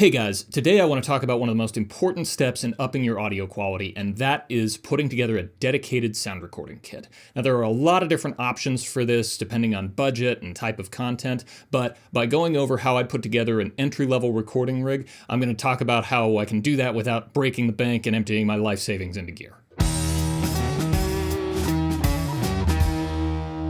Hey guys, today I want to talk about one of the most important steps in upping your audio quality, and that is putting together a dedicated sound recording kit. Now there are a lot of different options for this depending on budget and type of content, but by going over how I put together an entry-level recording rig, I'm going to talk about how I can do that without breaking the bank and emptying my life savings into gear.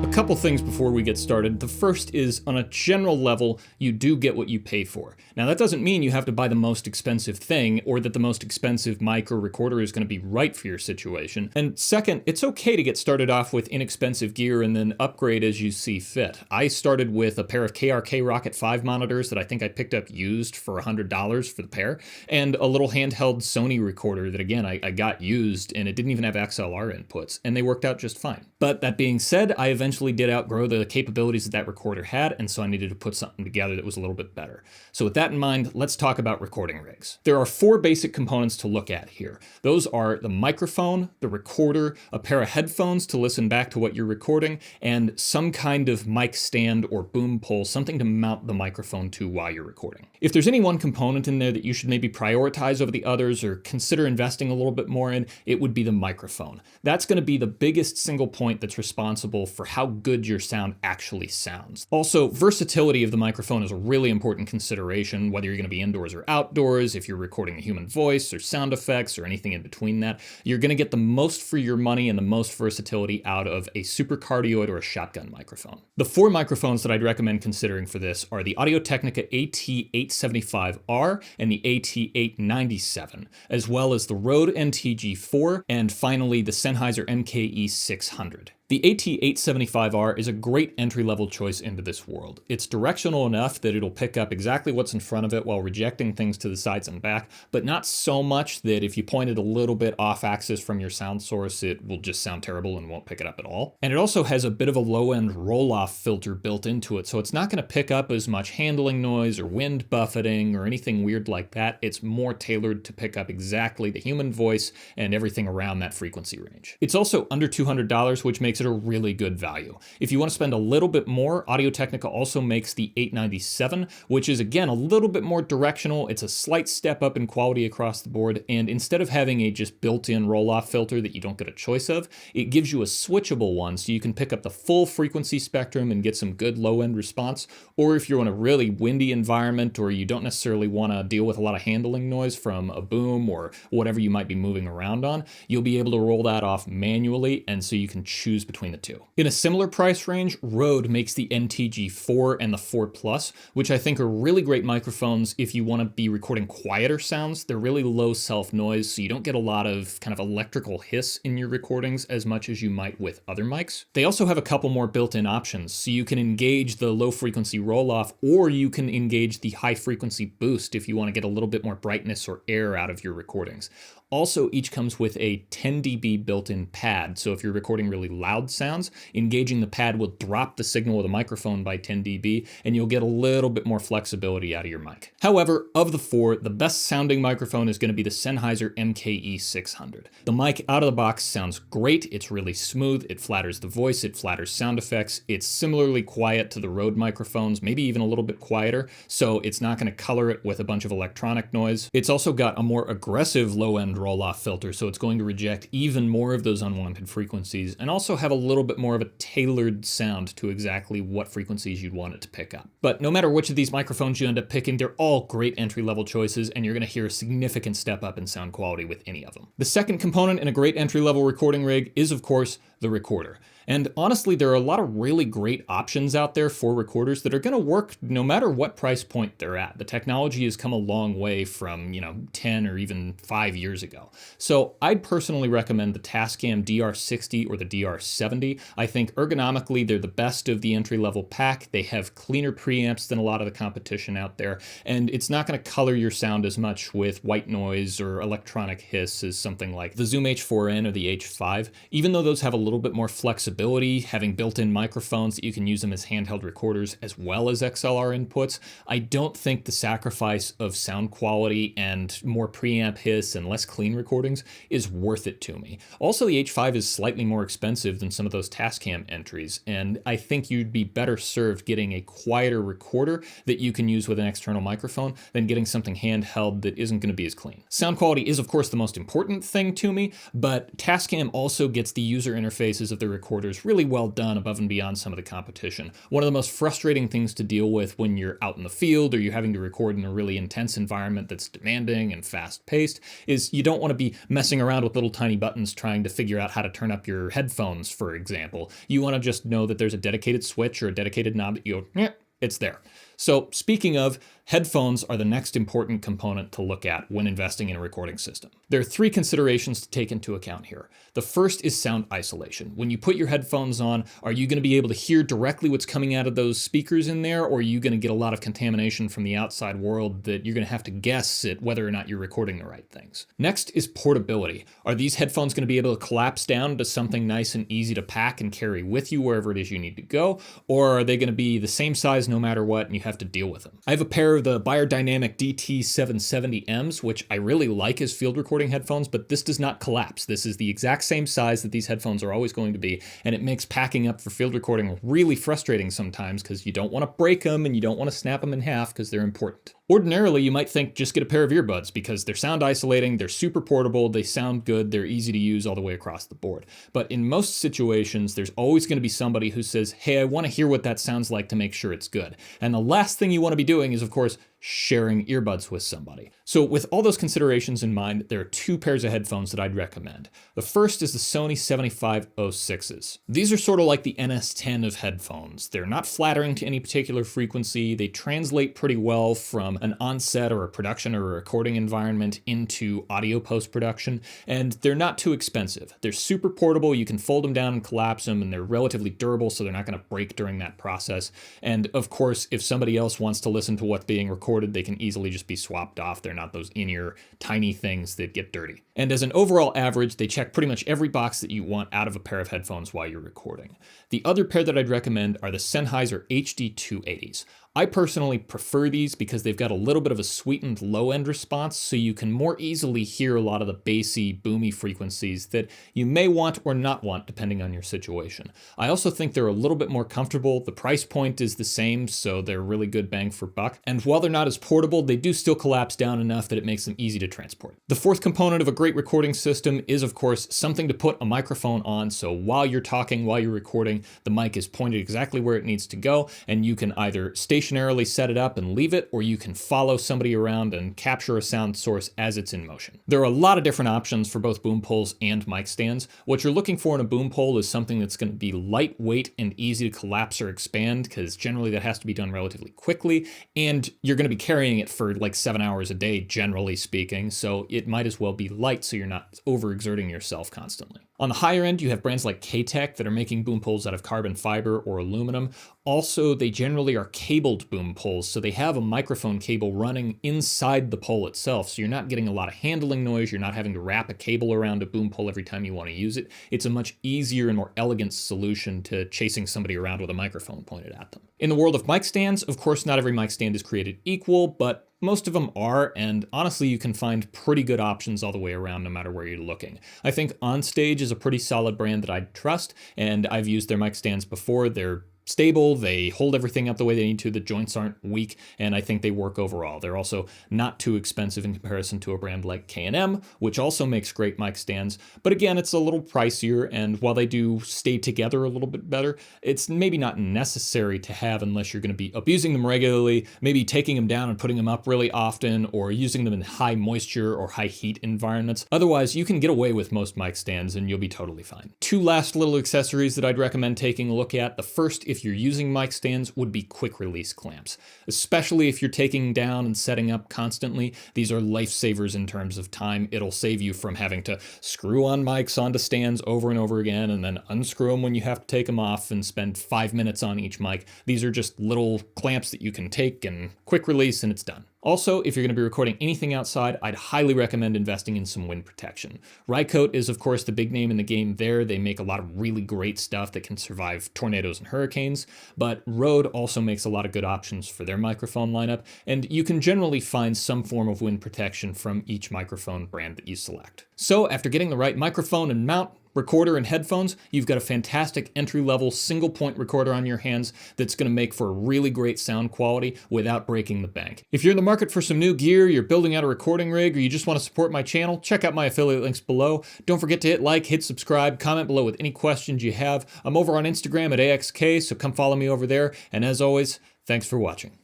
A couple things before we get started. The first is, on a general level, you do get what you pay for. Now that doesn't mean you have to buy the most expensive thing or that the most expensive mic or recorder is going to be right for your situation. And second, it's okay to get started off with inexpensive gear and then upgrade as you see fit. I started with a pair of KRK Rokit 5 monitors that I think I picked up used for $100 for the pair, and a little handheld Sony recorder that again I got used, and it didn't even have XLR inputs, and they worked out just fine. But that being said, I eventually did outgrow the capabilities that recorder had, and so I needed to put something together that was a little bit better. So with that in mind, let's talk about recording rigs. There are 4 basic components to look at here. Those are the microphone, the recorder, a pair of headphones to listen back to what you're recording, and some kind of mic stand or boom pole, something to mount the microphone to while you're recording. If there's any one component in there that you should maybe prioritize over the others or consider investing a little bit more in, it would be the microphone. That's going to be the biggest single point that's responsible for how good your sound actually sounds. Also, versatility of the microphone is a really important consideration, whether you're going to be indoors or outdoors, if you're recording a human voice or sound effects or anything in between that. You're going to get the most for your money and the most versatility out of a supercardioid or a shotgun microphone. The 4 microphones that I'd recommend considering for this are the Audio-Technica AT875R and the AT897, as well as the Rode NTG4, and finally the Sennheiser MKE600. The AT875R is a great entry-level choice into this world. It's directional enough that it'll pick up exactly what's in front of it while rejecting things to the sides and back, but not so much that if you point it a little bit off-axis from your sound source, it will just sound terrible and won't pick it up at all. And it also has a bit of a low-end roll-off filter built into it, so it's not going to pick up as much handling noise or wind buffeting or anything weird like that. It's more tailored to pick up exactly the human voice and everything around that frequency range. It's also under $200, which makes it a really good value. If you want to spend a little bit more, Audio-Technica also makes the 897, which is again a little bit more directional. It's a slight step up in quality across the board, and instead of having a just built-in roll-off filter that you don't get a choice of, it gives you a switchable one so you can pick up the full frequency spectrum and get some good low-end response. Or if you're in a really windy environment or you don't necessarily want to deal with a lot of handling noise from a boom or whatever you might be moving around on, you'll be able to roll that off manually, and so you can choose between the two. In a similar price range, Rode makes the NTG4 and the 4 Plus, which I think are really great microphones if you want to be recording quieter sounds. They're really low self-noise, so you don't get a lot of kind of electrical hiss in your recordings as much as you might with other mics. They also have a couple more built-in options, so you can engage the low-frequency roll-off, or you can engage the high-frequency boost if you want to get a little bit more brightness or air out of your recordings. Also, each comes with a 10 dB built-in pad, so if you're recording really loud sounds, engaging the pad will drop the signal of the microphone by 10 dB, and you'll get a little bit more flexibility out of your mic. However, of the 4, the best sounding microphone is going to be the Sennheiser MKE600. The mic out of the box sounds great, it's really smooth, it flatters the voice, it flatters sound effects, it's similarly quiet to the Rode microphones, maybe even a little bit quieter, so it's not going to color it with a bunch of electronic noise. It's also got a more aggressive low-end roll-off filter, so it's going to reject even more of those unwanted frequencies and also have a little bit more of a tailored sound to exactly what frequencies you'd want it to pick up. But no matter which of these microphones you end up picking, they're all great entry-level choices, and you're going to hear a significant step up in sound quality with any of them. The second component in a great entry-level recording rig is, of course, the recorder. And honestly, there are a lot of really great options out there for recorders that are going to work no matter what price point they're at. The technology has come a long way from, 10 or even 5 years ago. So I'd personally recommend the Tascam DR60 or the DR70. I think ergonomically, they're the best of the entry-level pack. They have cleaner preamps than a lot of the competition out there, and it's not going to color your sound as much with white noise or electronic hiss as something like the Zoom H4n or the H5. Even though those have a little little bit more flexibility, having built-in microphones that you can use them as handheld recorders as well as XLR inputs. I don't think the sacrifice of sound quality and more preamp hiss and less clean recordings is worth it to me. Also, the H5 is slightly more expensive than some of those Tascam entries, and I think you'd be better served getting a quieter recorder that you can use with an external microphone than getting something handheld that isn't going to be as clean. Sound quality is, of course, the most important thing to me, but Tascam also gets the user interfaces of their recorders really well done above and beyond some of the competition. One of the most frustrating things to deal with when you're out in the field or you're having to record in a really intense environment that's demanding and fast-paced is you don't want to be messing around with little tiny buttons trying to figure out how to turn up your headphones, for example. You want to just know that there's a dedicated switch or a dedicated knob that you go, it's there. So speaking of, headphones are the next important component to look at when investing in a recording system. There are three considerations to take into account here. The first is sound isolation. When you put your headphones on, are you going to be able to hear directly what's coming out of those speakers in there, or are you going to get a lot of contamination from the outside world that you're going to have to guess at whether or not you're recording the right things? Next is portability. Are these headphones going to be able to collapse down to something nice and easy to pack and carry with you wherever it is you need to go, or are they going to be the same size no matter what and you have to deal with them? I have a pair of the Beyerdynamic DT770Ms, which I really like as field recording headphones, but this does not collapse. This is the exact same size that these headphones are always going to be, and it makes packing up for field recording really frustrating sometimes because you don't want to break them and you don't want to snap them in half because they're important. Ordinarily, you might think just get a pair of earbuds because they're sound isolating, they're super portable, they sound good, they're easy to use all the way across the board. But in most situations, there's always going to be somebody who says, hey, I want to hear what that sounds like to make sure it's good. And the last thing you want to be doing is, of course, sharing earbuds with somebody. So with all those considerations in mind, there are two pairs of headphones that I'd recommend. The first is the Sony 7506s. These are sort of like the NS10 of headphones. They're not flattering to any particular frequency. They translate pretty well from an on-set or a production or a recording environment into audio post-production, and they're not too expensive. They're super portable. You can fold them down and collapse them, and they're relatively durable, so they're not going to break during that process. And of course, if somebody else wants to listen to what's being recorded, they can easily just be swapped off. They're not those in-ear tiny things that get dirty. And as an overall average, they check pretty much every box that you want out of a pair of headphones while you're recording. The other pair that I'd recommend are the Sennheiser HD280s. I personally prefer these because they've got a little bit of a sweetened low-end response, so you can more easily hear a lot of the bassy, boomy frequencies that you may want or not want depending on your situation. I also think they're a little bit more comfortable. The price point is the same, so they're really good bang for buck. And while they're not as portable, they do still collapse down enough that it makes them easy to transport. The fourth component of a great recording system is, of course, something to put a microphone on, so while you're talking, while you're recording, the mic is pointed exactly where it needs to go, and you can either stationarily set it up and leave it, or you can follow somebody around and capture a sound source as it's in motion. There are a lot of different options for both boom poles and mic stands. What you're looking for in a boom pole is something that's going to be lightweight and easy to collapse or expand, because generally that has to be done relatively quickly, and you're going to be carrying it for like 7 hours a day, generally speaking, so it might as well be light so you're not overexerting yourself constantly. On the higher end, you have brands like K-Tech that are making boom poles out of carbon fiber or aluminum. Also, they generally are cabled boom poles, so they have a microphone cable running inside the pole itself, so you're not getting a lot of handling noise, you're not having to wrap a cable around a boom pole every time you want to use it. It's a much easier and more elegant solution to chasing somebody around with a microphone pointed at them. In the world of mic stands, of course, not every mic stand is created equal, but most of them are, and honestly, you can find pretty good options all the way around no matter where you're looking. I think OnStage is a pretty solid brand that I'd trust, and I've used their mic stands before. They're stable, they hold everything up the way they need to, the joints aren't weak, and I think they work overall. They're also not too expensive in comparison to a brand like K&M, which also makes great mic stands, but again, it's a little pricier, and while they do stay together a little bit better, it's maybe not necessary to have unless you're going to be abusing them regularly, maybe taking them down and putting them up really often, or using them in high moisture or high heat environments. Otherwise, you can get away with most mic stands and you'll be totally fine. Two last little accessories that I'd recommend taking a look at. The first, if you're using mic stands, would be quick release clamps. Especially if you're taking down and setting up constantly, these are lifesavers in terms of time. It'll save you from having to screw on mics onto stands over and over again and then unscrew them when you have to take them off and spend 5 minutes on each mic. These are just little clamps that you can take and quick release and it's done. Also, if you're going to be recording anything outside, I'd highly recommend investing in some wind protection. Rycote is, of course, the big name in the game there. They make a lot of really great stuff that can survive tornadoes and hurricanes, but Rode also makes a lot of good options for their microphone lineup, and you can generally find some form of wind protection from each microphone brand that you select. So after getting the right microphone and mount, recorder, and headphones, you've got a fantastic entry-level single-point recorder on your hands that's going to make for a really great sound quality without breaking the bank. If you're in the market for some new gear, you're building out a recording rig, or you just want to support my channel, check out my affiliate links below. Don't forget to hit like, hit subscribe, comment below with any questions you have. I'm over on Instagram at AXK, so come follow me over there. And as always, thanks for watching.